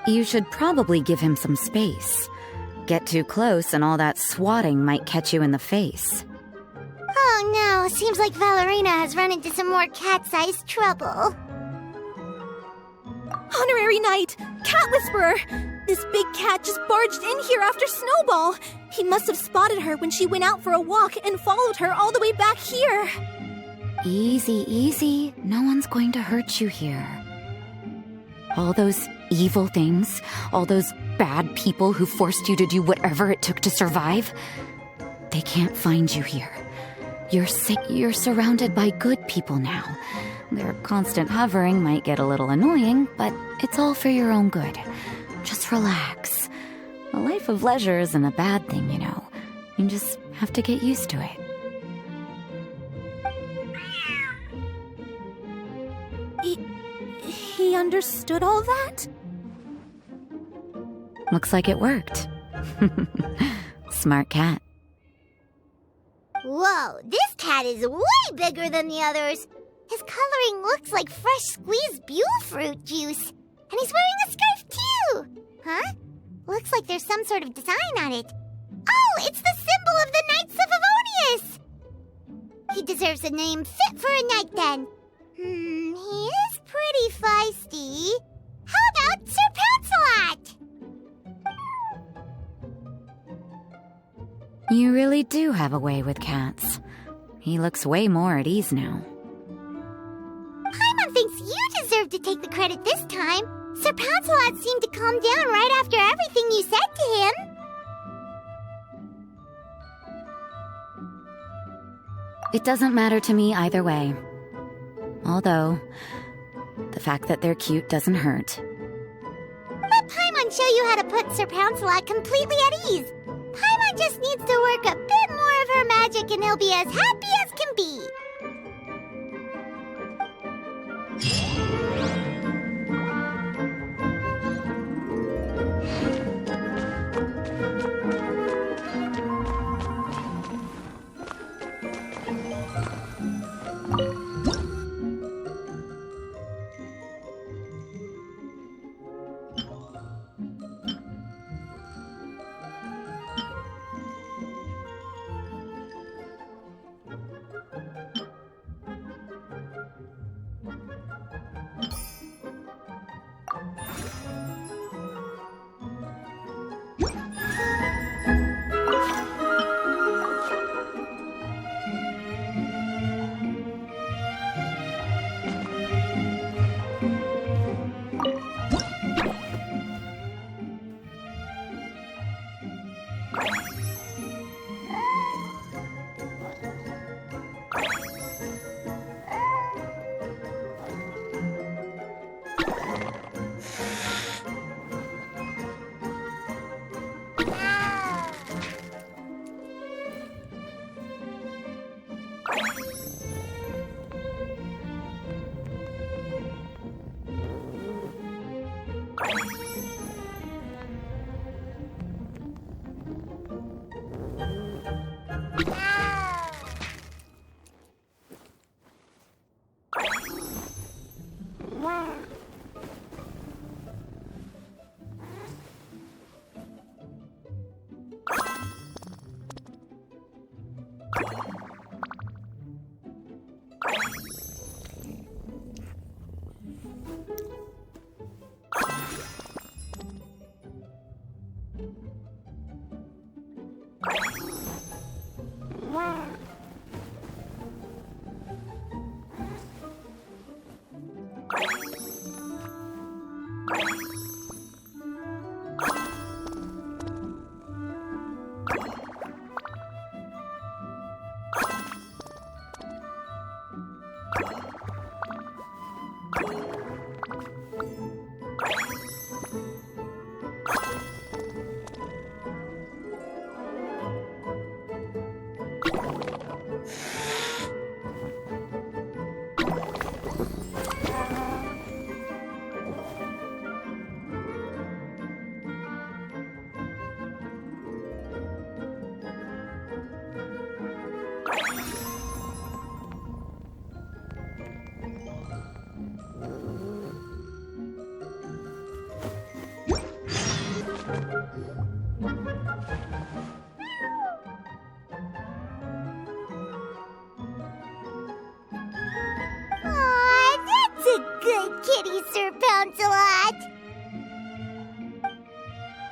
You should probably give him some space. Get too close and all that swatting might catch you in the face. Oh no, seems like Valerina has run into some more cat-sized trouble. Honorary Knight! Cat Whisperer! This big cat just barged in here after Snowball! He must have spotted her when she went out for a walk and followed her all the way back here! Easy, easy. No one's going to hurt you here. All those evil things, all those bad people who forced you to do whatever it took to survive, they can't find you here. You're surrounded by good people now. Their constant hovering might get a little annoying, but it's all for your own good. Just relax. A life of leisure isn't a bad thing, you know. You just have to get used to it. He understood all that? Looks like it worked. Smart cat. Whoa, this cat is way bigger than the others. His coloring looks like fresh squeezed Buell fruit juice. And he's wearing a scarf too! Huh? Looks like there's some sort of design on it. Oh, it's the symbol of the Knights of Favonius! He deserves a name fit for a knight then. He is pretty feisty. How about Sir Pauncelot? You really do have a way with cats. He looks way more at ease now. Paimon thinks you deserve to take the credit this time. Sir Pauncelot seemed to calm down right after everything you said to him. It doesn't matter to me either way. Although, the fact that they're cute doesn't hurt. Let Paimon show you how to put Sir Pauncelot completely at ease. Paimon just needs to work a bit more of her magic and he'll be as happy as can be.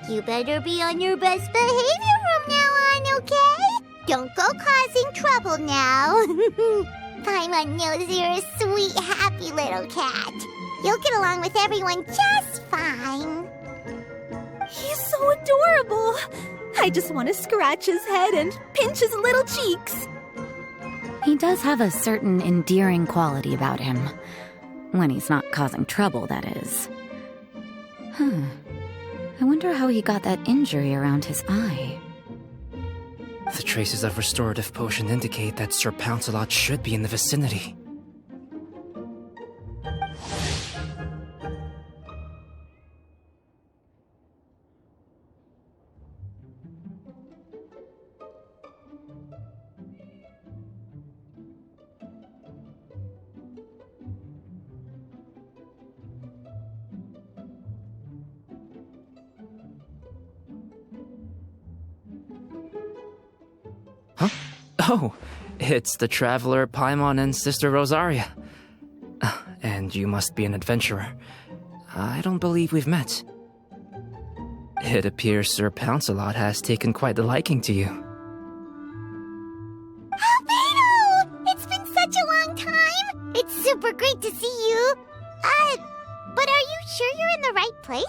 You better be on your best behavior from now on, okay? Don't go causing trouble now. Paimon knows you're a sweet, happy little cat. You'll get along with everyone just fine. He's so adorable. I just want to scratch his head and pinch his little cheeks. He does have a certain endearing quality about him. When he's not causing trouble, that is. I wonder how he got that injury around his eye. The traces of restorative potion indicate that Sir Narancelot should be in the vicinity. Huh? Oh, it's the traveler Paimon and Sister Rosaria. And you must be an adventurer. I don't believe we've met. It appears Sir Narancelot has taken quite the liking to you. Albedo! It's been such a long time! It's super great to see you. But are you sure you're in the right place?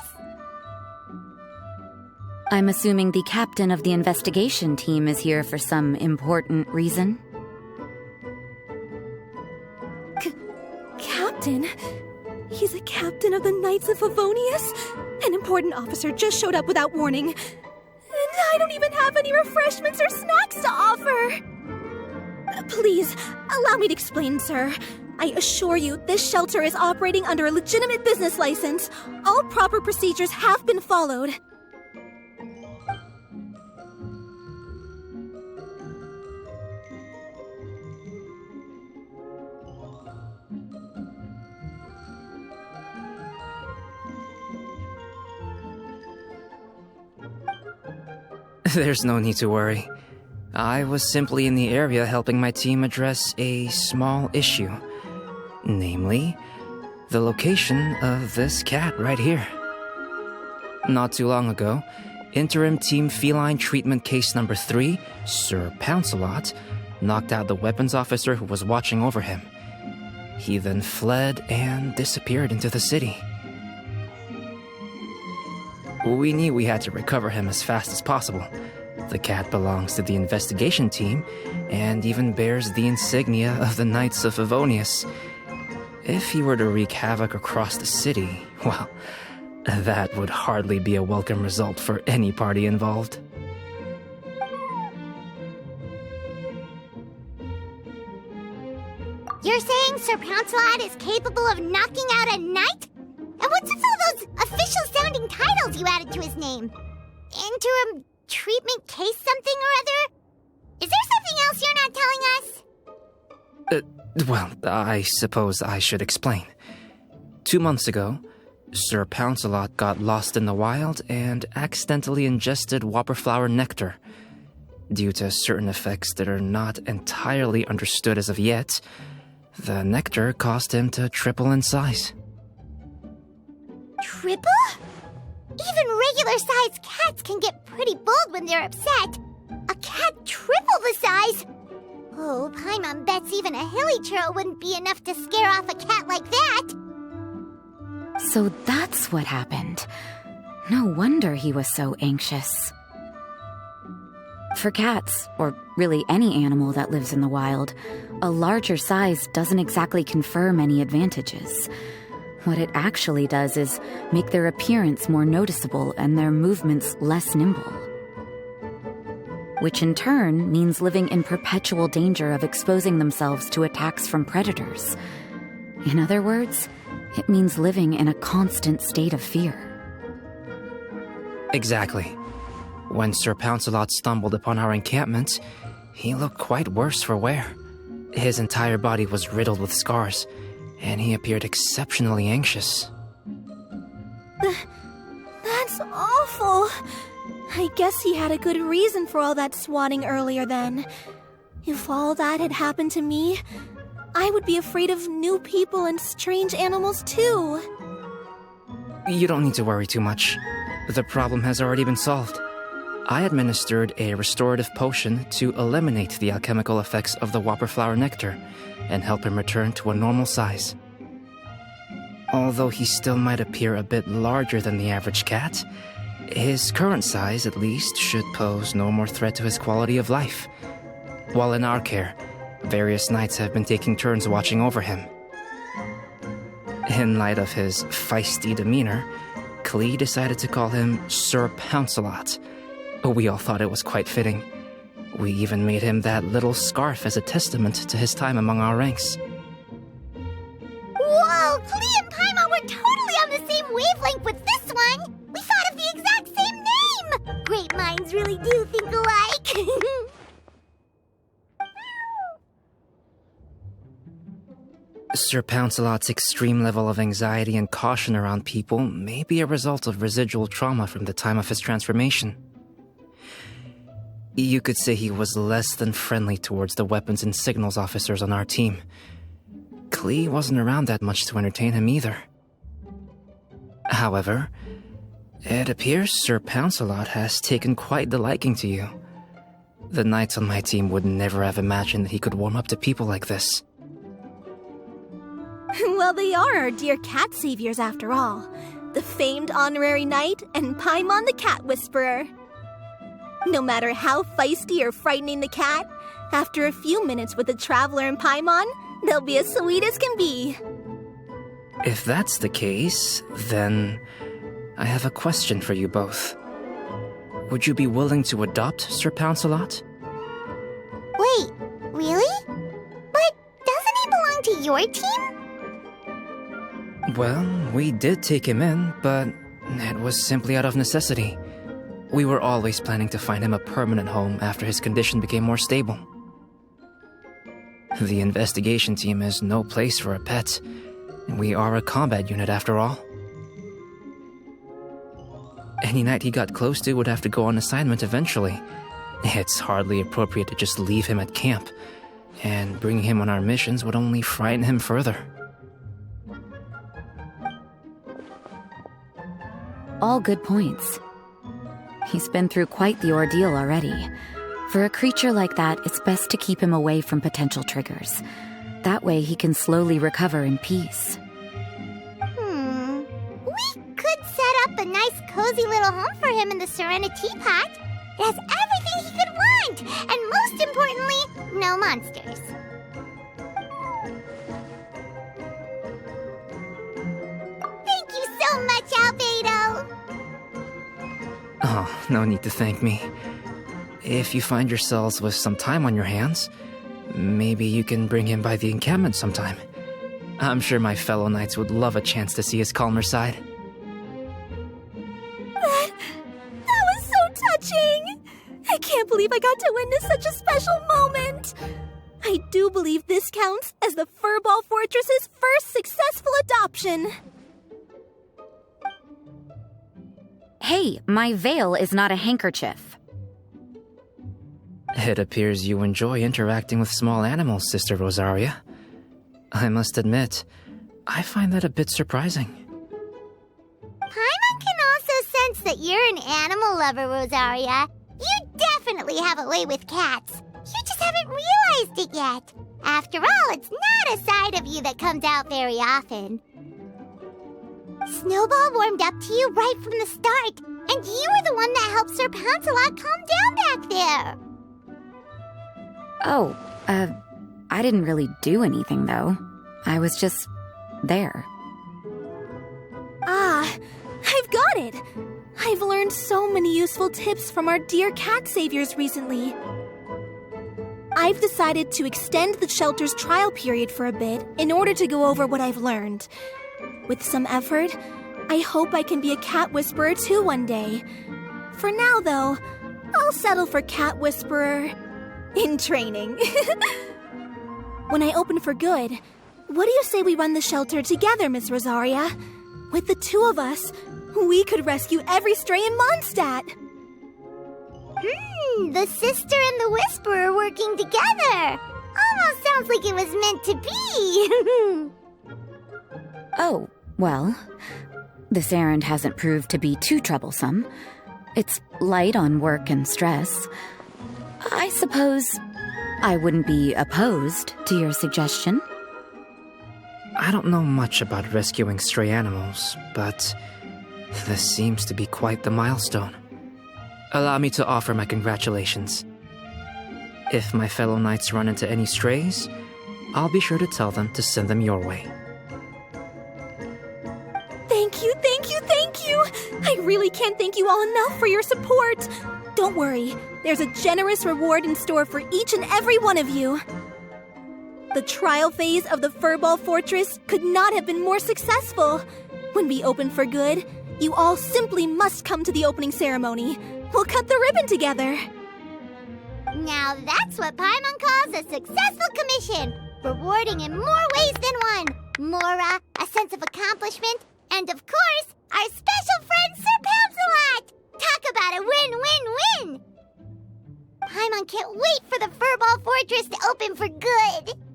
I'm assuming the captain of the investigation team is here for some important reason. Captain? He's a captain of the Knights of Favonius? An important officer just showed up without warning. And I don't even have any refreshments or snacks to offer! Please, allow me to explain, sir. I assure you, this shelter is operating under a legitimate business license. All proper procedures have been followed. There's no need to worry. I was simply in the area helping my team address a small issue. Namely, the location of this cat right here. Not too long ago, Interim Team Feline Treatment Case Number 3, Sir Narancelot, knocked out the weapons officer who was watching over him. He then fled and disappeared into the city. We knew we had to recover him as fast as possible. The cat belongs to the investigation team and even bears the insignia of the Knights of Favonius. If he were to wreak havoc across the city, well, that would hardly be a welcome result for any party involved. You're saying Sir Narancelot is capable of knocking out a knight? And what's with all those official-sounding titles you added to his name? Interim treatment case something or other? Is there something else you're not telling us? Well, I suppose I should explain. 2 months ago, Sir Narancelot got lost in the wild and accidentally ingested whopperflower nectar. Due to certain effects that are not entirely understood as of yet, the nectar caused him to triple in size. Triple? Even regular-sized cats can get pretty bold when they're upset. A cat triple the size? Oh, Paimon bets even a hilly churl wouldn't be enough to scare off a cat like that. So that's what happened. No wonder he was so anxious. For cats, or really any animal that lives in the wild, a larger size doesn't exactly confer many advantages. What it actually does is make their appearance more noticeable and their movements less nimble. Which in turn means living in perpetual danger of exposing themselves to attacks from predators. In other words, it means living in a constant state of fear. Exactly. When Sir Narancelot stumbled upon our encampment, he looked quite worse for wear. His entire body was riddled with scars, and he appeared exceptionally anxious. That's awful. I guess he had a good reason for all that swatting earlier then. If all that had happened to me, I would be afraid of new people and strange animals too. You don't need to worry too much. The problem has already been solved. I administered a restorative potion to eliminate the alchemical effects of the whopper flower nectar and help him return to a normal size. Although he still might appear a bit larger than the average cat, his current size, at least, should pose no more threat to his quality of life. While in our care, various knights have been taking turns watching over him. In light of his feisty demeanor, Klee decided to call him Sir Narancelot. We all thought it was quite fitting. We even made him that little scarf as a testament to his time among our ranks. Whoa, Klee and Paimon were totally on the same wavelength with this one! We thought of the exact same name! Great minds really do think alike! Sir Narancelot's extreme level of anxiety and caution around people may be a result of residual trauma from the time of his transformation. You could say he was less than friendly towards the weapons and signals officers on our team. Klee wasn't around that much to entertain him either. However, it appears Sir Narancelot has taken quite the liking to you. The knights on my team would never have imagined that he could warm up to people like this. Well, they are our dear cat saviors after all. The famed honorary knight and Paimon the cat whisperer. No matter how feisty or frightening the cat, after a few minutes with the traveler and Paimon, they'll be as sweet as can be. If that's the case, then I have a question for you both. Would you be willing to adopt Sir Narancelot? Wait, really? But doesn't he belong to your team? Well, we did take him in, but it was simply out of necessity. We were always planning to find him a permanent home after his condition became more stable. The investigation team is no place for a pet. We are a combat unit after all. Any knight he got close to would have to go on assignment eventually. It's hardly appropriate to just leave him at camp, and bringing him on our missions would only frighten him further. All good points. He's been through quite the ordeal already. For a creature like that, it's best to keep him away from potential triggers. That way he can slowly recover in peace. We could set up a nice cozy little home for him in the Serenity Pot. It has everything he could want, and most importantly, no monsters. Thank you so much, Albedo! Oh, no need to thank me. If you find yourselves with some time on your hands, maybe you can bring him by the encampment sometime. I'm sure my fellow knights would love a chance to see his calmer side. That was so touching! I can't believe I got to witness such a special moment! I do believe this counts as the Furball Fortress's first successful adoption! Hey, my veil is not a handkerchief. It appears you enjoy interacting with small animals, Sister Rosaria. I must admit, I find that a bit surprising. Paimon can also sense that you're an animal lover, Rosaria. You definitely have a way with cats. You just haven't realized it yet. After all, it's not a side of you that comes out very often. Snowball warmed up to you right from the start, and you were the one that helped Sir Narancelot calm down back there. Oh, I didn't really do anything, though. I was just there. Ah, I've got it! I've learned so many useful tips from our dear cat saviors recently. I've decided to extend the shelter's trial period for a bit in order to go over what I've learned. With some effort, I hope I can be a cat whisperer too one day. For now, though, I'll settle for cat whisperer in training. When I open for good, what do you say we run the shelter together, Miss Rosaria? With the two of us, we could rescue every stray in Mondstadt. The sister and the whisperer working together. Almost sounds like it was meant to be. Oh, well, This errand hasn't proved to be too troublesome. It's light on work and stress. I suppose I wouldn't be opposed to your suggestion. I don't know much about rescuing stray animals, but this seems to be quite the milestone. Allow me to offer my congratulations. If my fellow knights run into any strays, I'll be sure to tell them to send them your way. Thank you, thank you, thank you! I really can't thank you all enough for your support. Don't worry, there's a generous reward in store for each and every one of you. The trial phase of the Furball Fortress could not have been more successful. When we open for good, you all simply must come to the opening ceremony. We'll cut the ribbon together. Now that's what Paimon calls a successful commission. Rewarding in more ways than one. Mora, a sense of accomplishment, and of course, our special friend Sir Lancelot! Talk about a win-win-win! Paimon can't wait for the Furball Fortress to open for good!